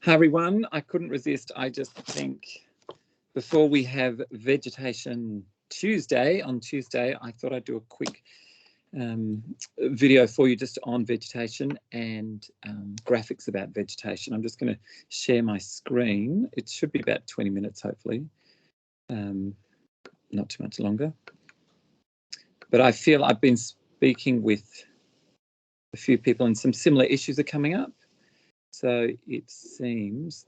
Hi everyone, I couldn't resist. I just think before we have Vegetation Tuesday, on Tuesday, I thought I'd do a quick video for you just on vegetation and graphics about vegetation. I'm just going to share my screen. It should be about 20 minutes, hopefully, not too much longer. But I feel I've been speaking with a few people and some similar issues are coming up. So it seems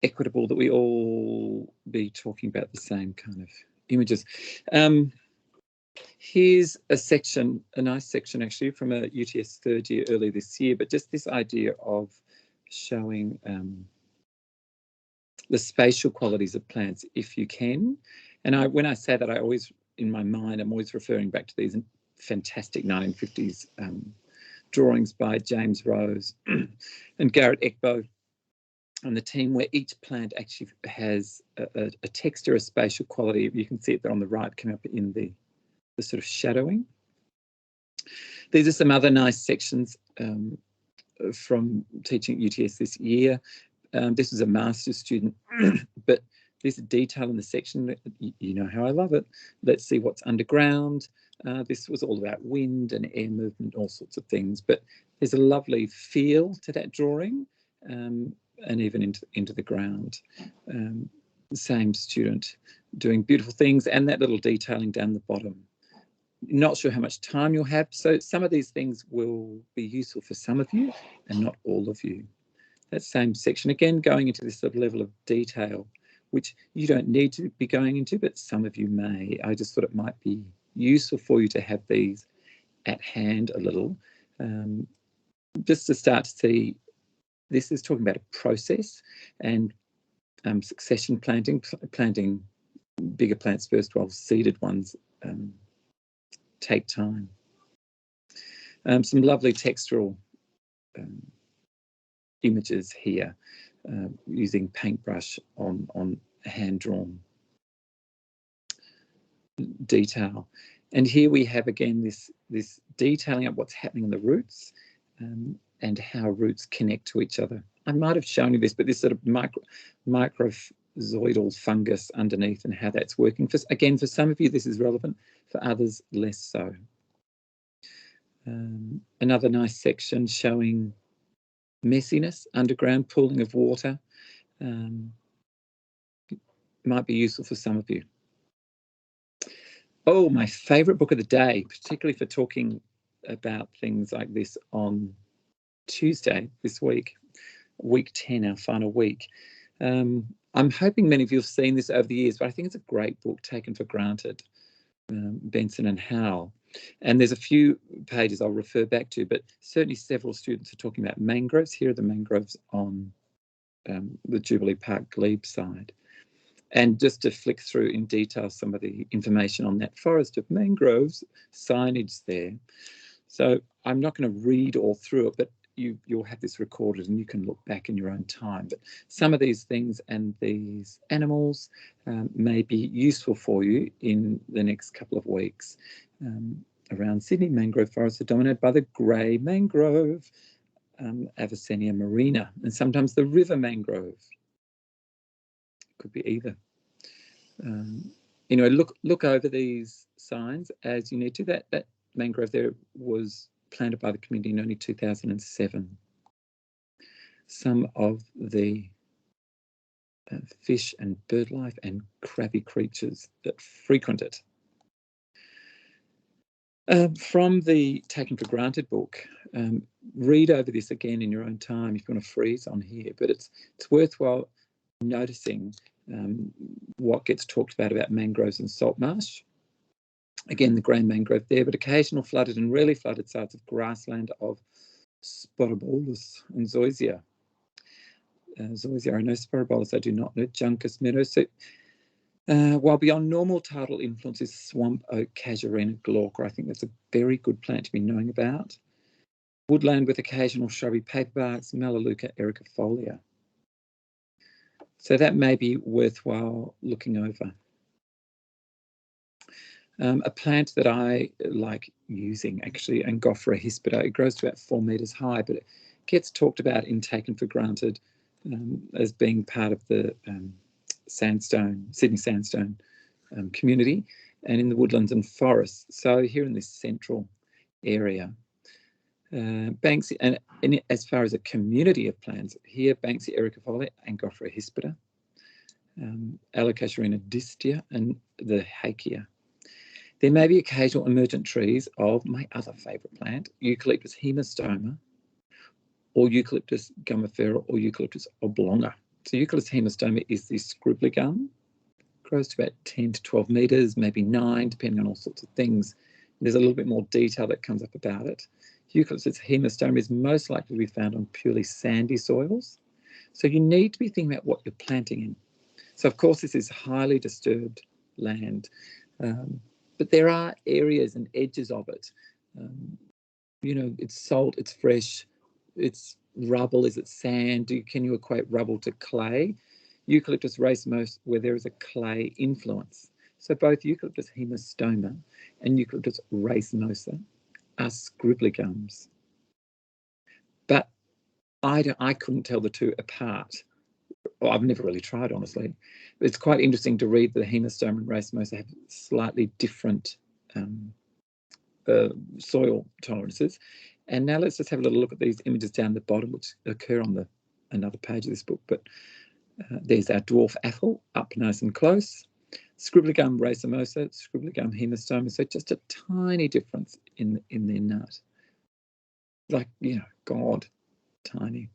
equitable that we all be talking about the same kind of images. Here's a section, a nice section actually from a UTS third year earlier this year, but just this idea of showing the spatial qualities of plants if you can. And when I say that, I always, in my mind, I'm always referring back to these fantastic 1950s drawings by James Rose and Garrett Ekbo and the team, where each plant actually has a texture, a spatial quality. You can see it there on the right, coming up in the sort of shadowing. These are some other nice sections from teaching at UTS this year. This is a master's student, but there's a detail in the section. You know how I love it. Let's see what's underground. This was all about wind and air movement, all sorts of things. But there's a lovely feel to that drawing, and even into the ground. Same student doing beautiful things, and that little detailing down the bottom. Not sure how much time you'll have, so some of these things will be useful for some of you and not all of you. That same section, again, going into this sort of level of detail, which you don't need to be going into, but some of you may. I just thought it might be useful for you to have these at hand a little, just to start to see. This is talking about a process and succession planting bigger plants first while seeded ones take time. Some lovely textural images here using paintbrush on hand-drawn detail. And here we have again this detailing up what's happening in the roots and how roots connect to each other. I might have shown you this, but this sort of microzoidal fungus underneath and how that's working. Again, for some of you this is relevant, for others less so. Another nice section showing messiness, underground pooling of water. Might be useful for some of you. Oh, my favourite book of the day, particularly for talking about things like this on Tuesday this week, week 10, our final week. I'm hoping many of you have seen this over the years, but I think it's a great book, Taken for Granted, Benson and Howell. And there's a few pages I'll refer back to, but certainly several students are talking about mangroves. Here are the mangroves on the Jubilee Park Glebe side. And just to flick through in detail some of the information on that forest of mangroves, signage there. So I'm not going to read all through it, but you'll have this recorded and you can look back in your own time. But some of these things and these animals may be useful for you in the next couple of weeks. Around Sydney, mangrove forests are dominated by the grey mangrove, Avicennia marina, and sometimes the river mangrove. Could be either. Anyway, look over these signs as you need to. That mangrove there was planted by the community in only 2007. Some of the fish and bird life and crabby creatures that frequent it. From the Taken for Granted book, read over this again in your own time if you want to freeze on here, but it's worthwhile noticing what gets talked about mangroves and salt marsh. Again, the grey mangrove there, but occasional flooded and rarely flooded sites of grassland of Sporobolus and Zoysia. Zoysia, I know Sporobolus, I do not know. Juncus meadow. So, while beyond normal tidal influences, swamp oak, casuarina, glauca. I think that's a very good plant to be knowing about. Woodland with occasional shrubby paperbarks, Melaleuca ericofolia. So that may be worthwhile looking over. A plant that I like using, actually, Angophora hispida. It grows to about 4 metres high, but it gets talked about in taken for granted as being part of the Sydney sandstone community, and in the woodlands and forests. So here in this central area, Banksia, and as far as a community of plants, here Banksia ericofolia, Angophora hispida, Alocasia distia, and the Hakea. There may be occasional emergent trees of my other favourite plant, Eucalyptus hemistoma, or Eucalyptus gumifera, or Eucalyptus oblonga. So Eucalyptus hemistoma is the scribbly gum, grows to about 10 to 12 metres, maybe 9, depending on all sorts of things. There's a little bit more detail that comes up about it. Eucalyptus hemistoma is most likely to be found on purely sandy soils. So you need to be thinking about what you're planting in. So of course this is highly disturbed land, but there are areas and edges of it. You know, it's salt, it's fresh, it's rubble, is it sand? Can you equate rubble to clay? Eucalyptus racemosa, where there is a clay influence. So both Eucalyptus hemistoma and Eucalyptus racemosa are scribbly gums. But I couldn't tell the two apart. Well, I've never really tried, honestly. But it's quite interesting to read that the hemistoma and racemosa have slightly different soil tolerances. And now let's just have a little look at these images down the bottom, which occur on another page of this book. But there's our dwarf apple, up nice and close. Scribbly gum racemosa, scribbly gum hemistoma. So just a tiny difference in their nut. Like, you know, God, tiny.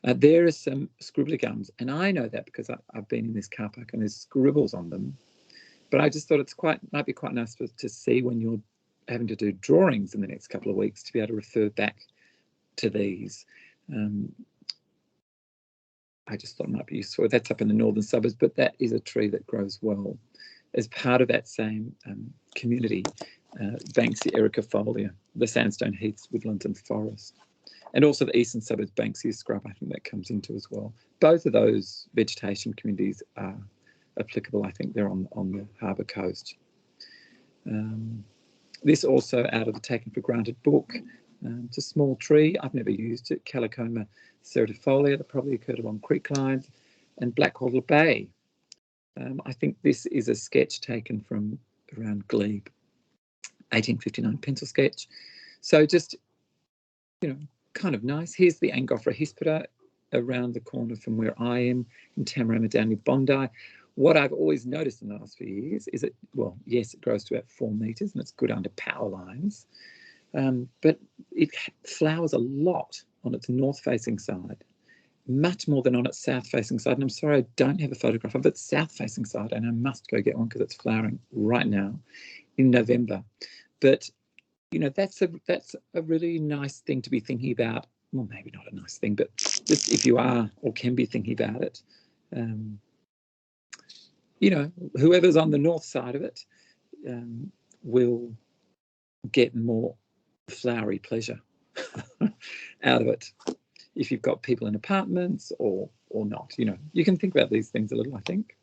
There are some scribbly gums, and I know that because I've been in this car park and there's scribbles on them. But I just thought might be quite nice to see when you're having to do drawings in the next couple of weeks to be able to refer back to these. I just thought it might be useful. That's up in the northern suburbs, but that is a tree that grows well as part of that same community, Banksia ericofolia, the sandstone heaths, woodlands and forest. And also the eastern suburbs, Banksia scrub, I think that comes into as well. Both of those vegetation communities are applicable. I think they're on the harbour coast. This also out of the Taken for Granted book. It's a small tree. I've never used it. Calicoma ceratifolia that probably occurred along creek lines, and Blackwattle Bay. I think this is a sketch taken from around Glebe, 1859 pencil sketch. So just, you know, kind of nice. Here's the Angophora hispida around the corner from where I am in Tamarama down near Bondi. What I've always noticed in the last few years is that, well, yes, it grows to about 4 metres and it's good under power lines, but it flowers a lot on its north-facing side, much more than on its south-facing side. And I'm sorry I don't have a photograph of its south-facing side, and I must go get one because it's flowering right now in November. But you know, that's a really nice thing to be thinking about. Well, maybe not a nice thing, but just if you are or can be thinking about it, you know, whoever's on the north side of it will get more flowery pleasure out of it. If you've got people in apartments or not, you know, you can think about these things a little, I think.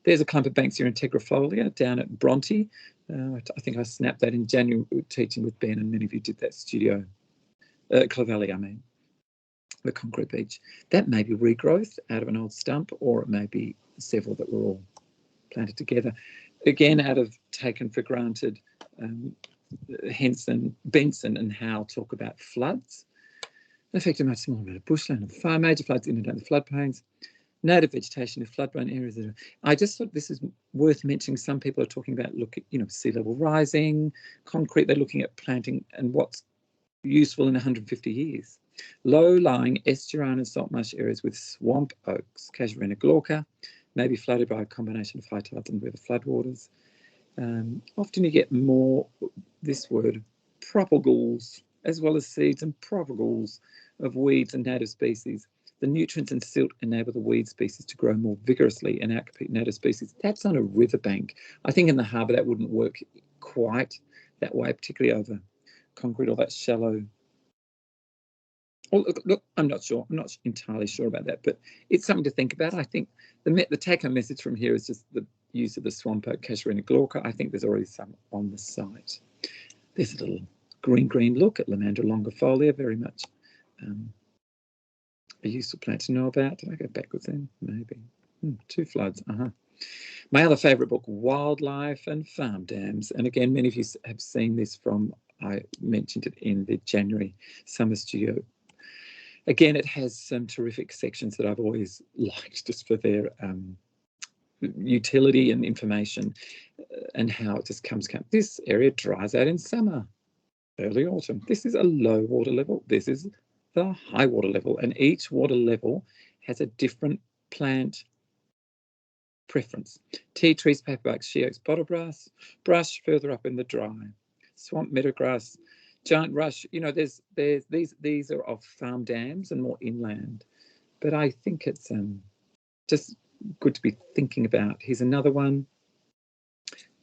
There's a clump of Banksia integrifolia down at Bronte. I think I snapped that in January teaching with Ben, and many of you did that studio. Clovelly, I mean, the concrete beach. That may be regrowth out of an old stump, or it may be several that were all planted together. Again, out of Taken for Granted, Henson, Benson and Howe talk about floods. Affected much smaller amount of bushland and fire. Major floods inundate the floodplains. Native vegetation of flood-prone areas. I just thought this is worth mentioning. Some people are talking about, you know, sea level rising, concrete. They're looking at planting and what's useful in 150 years. Low-lying estuarine and salt marsh areas with swamp oaks, Casuarina glauca, may be flooded by a combination of high tides and river floodwaters. Often you get more, this word, propagules, as well as seeds and propagules of weeds and native species. The nutrients and silt enable the weed species to grow more vigorously and outcompete native species. That's on a riverbank. I think in the harbour that wouldn't work quite that way, particularly over concrete or that shallow. Oh, look, I'm not sure. I'm not entirely sure about that, but it's something to think about. I think the take-home message from here is just the use of the swamp oak, Casuarina glauca. I think there's already some on the site. There's a little green look at Lomandra longifolia, very much a useful plant to know about. Did I go backwards then? Maybe. 2 floods. My other favourite book, Wildlife and Farm Dams. And again, many of you have seen this from, I mentioned it in the January Summer Studio. Again, it has some terrific sections that I've always liked just for their utility and information and how it just comes. This area dries out in summer, early autumn. This is a low water level. This is the high water level. And each water level has a different plant preference. Tea trees, paperbarks, she oaks, bottlegrass, brush further up in the dry, swamp meadowgrass, giant rush. You know, there's these are of farm dams and more inland. But I think it's just good to be thinking about. Here's another one.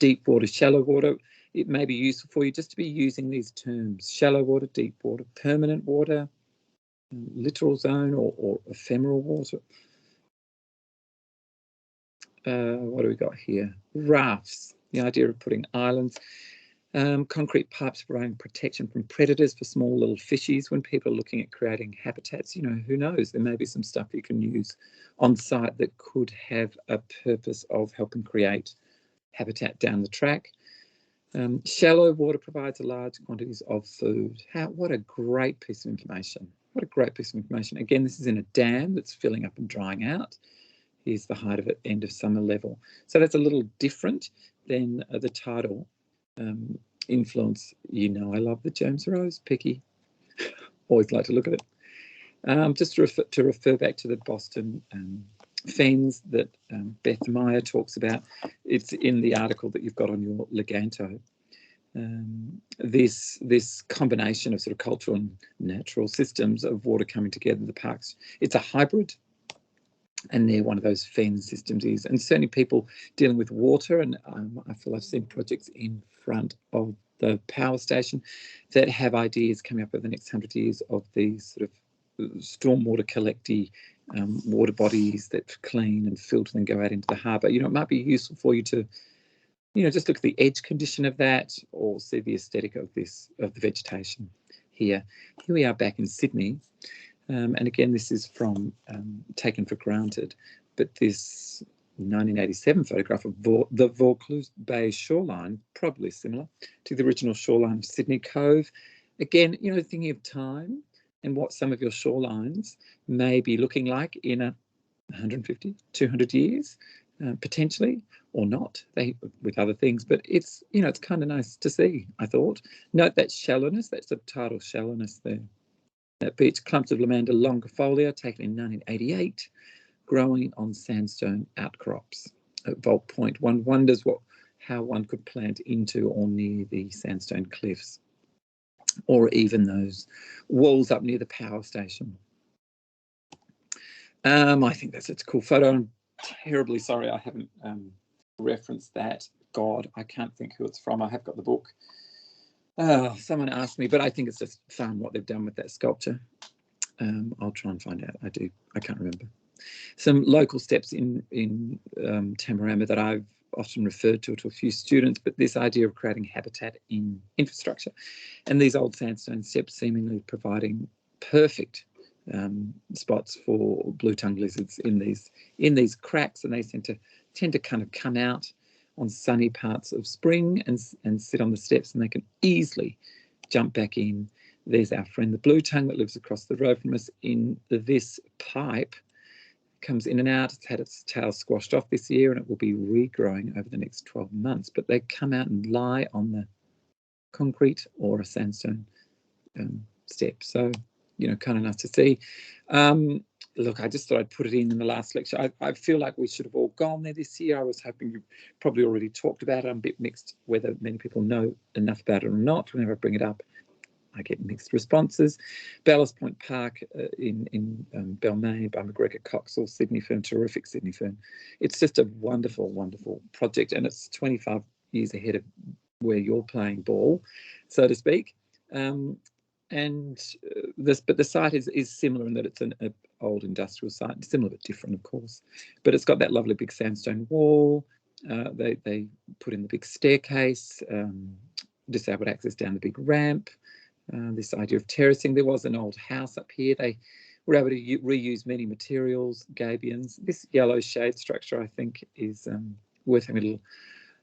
Deep water, shallow water. It may be useful for you just to be using these terms: shallow water, deep water, permanent water, littoral zone, or ephemeral water. What do we got here? Rafts, the idea of putting islands, concrete pipes providing protection from predators for small little fishies. When people are looking at creating habitats, you know, who knows, there may be some stuff you can use on site that could have a purpose of helping create habitat down the track. Shallow water provides large quantities of food. What a great piece of information. What a great piece of information. Again, this is in a dam that's filling up and drying out. Here's the height of it, end of summer level. So that's a little different than the tidal influence. You know, I love the James Rose, Picky. Always like to look at it. Just to refer back to the Boston fens that Beth Meyer talks about. It's in the article that you've got on your Leganto. This combination of sort of cultural and natural systems of water coming together in the parks. It's a hybrid. And they're one of those fen systems is, and certainly people dealing with water, and I feel I've seen projects in front of the power station that have ideas coming up over the next 100 years of these sort of stormwater collecting water bodies that clean and filter and go out into the harbour. You know, it might be useful for you to, you know, just look at the edge condition of that or see the aesthetic of the vegetation here. Here we are back in Sydney. And again, this is from Taken for Granted, but this 1987 photograph of the Vaucluse Bay shoreline, probably similar to the original shoreline of Sydney Cove. Again, you know, thinking of time and what some of your shorelines may be looking like in 150, 200 years, potentially, or not, with other things. But it's, you know, it's kind of nice to see, I thought. Note that shallowness, that's the tidal shallowness there. That beach, clumps of Lamander longifolia, taken in 1988, growing on sandstone outcrops at Vault Point. One wonders how one could plant into or near the sandstone cliffs, or even those walls up near the power station. I think that's a cool photo. I'm terribly sorry I haven't referenced that. God, I can't think who it's from. I have got the book. Someone asked me, but I think it's just fun what they've done with that sculpture. I'll try and find out. I can't remember. Some local steps in Tamarama that I've often referred to a few students, but this idea of creating habitat in infrastructure, and these old sandstone steps seemingly providing perfect spots for blue-tongued lizards in these cracks, and they tend to kind of come out on sunny parts of spring and sit on the steps, and they can easily jump back in. There's our friend the blue tongue that lives across the road from us in this pipe. Comes in and out. It's had its tail squashed off this year, and it will be regrowing over the next 12 months. But they come out and lie on the concrete or a sandstone step. So, you know, kind of nice to see. Look, I just thought I'd put it in the last lecture. I feel like we should have all gone there this year. I was hoping you probably already talked about it. I'm a bit mixed whether many people know enough about it or not. Whenever I bring it up, I get mixed responses. Ballast Point Park in Balmain by McGregor Coxall, Sydney fern, terrific Sydney fern. It's just a wonderful, wonderful project, and it's 25 years ahead of where you're playing ball, so to speak. But the site is similar in that it's an old industrial site, similar but different, of course. But it's got that lovely big sandstone wall. They put in the big staircase, disabled access down the big ramp. This idea of terracing. There was an old house up here. They were able to reuse many materials, gabions. This yellow shade structure, I think, is worth having a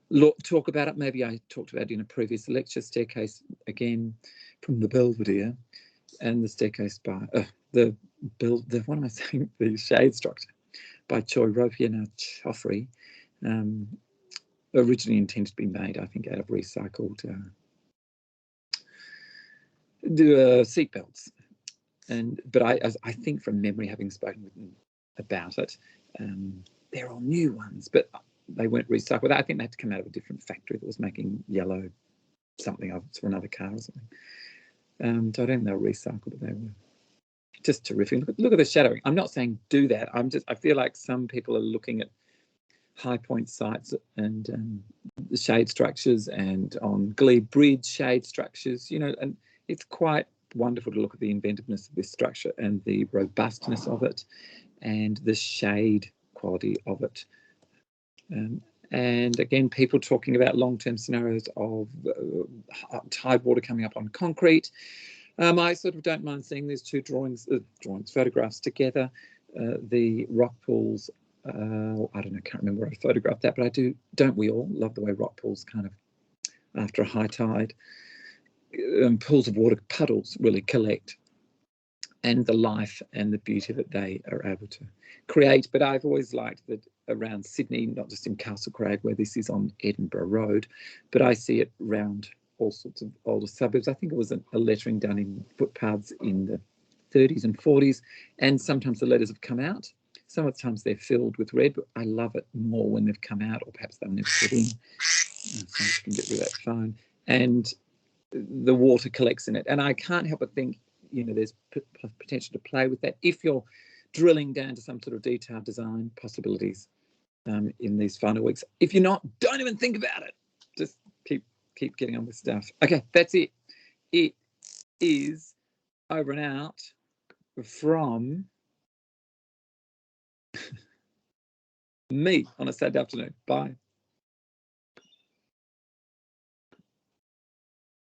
little talk about it. Maybe I talked about it in a previous lecture. Staircase, again, from the Belvedere, and the staircase by what am I saying? The shade structure by Choi Ropiana Choffrey, originally intended to be made, I think, out of recycled seatbelts. But I think from memory, having spoken with them about it, they're all new ones, but they weren't recycled. I think they had to come out of a different factory that was making yellow something for another car or something. So I don't think they were recycled, but they were just terrific. Look at the shadowing. I'm not saying do that. I feel like some people are looking at high point sites and the shade structures, and on Glebe Bridge shade structures, and it's quite wonderful to look at the inventiveness of this structure and the robustness of it and the shade quality of it. And again, people talking about long-term scenarios of tide water coming up on concrete. I sort of don't mind seeing these two photographs together. The rock pools, I don't know, can't remember where I photographed that, but don't we all love the way rock pools kind of, after a high tide, pools of water, puddles really collect, and the life and the beauty that they are able to create. But I've always liked that around Sydney, not just in Castlecraig, where this is on Edinburgh Road, but I see it around all sorts of older suburbs. I think it was a lettering done in footpaths in the 30s and 40s, and sometimes the letters have come out. Some of the times they're filled with red, but I love it more when they've come out, or perhaps they'll never put in. So I can get rid of that phone. And the water collects in it. And I can't help but think, there's potential to play with that if you're drilling down to some sort of detailed design possibilities in these final weeks. If you're not, don't even think about it. Just keep getting on with stuff. Okay, that's it. It is over and out from me on a Saturday afternoon. Bye.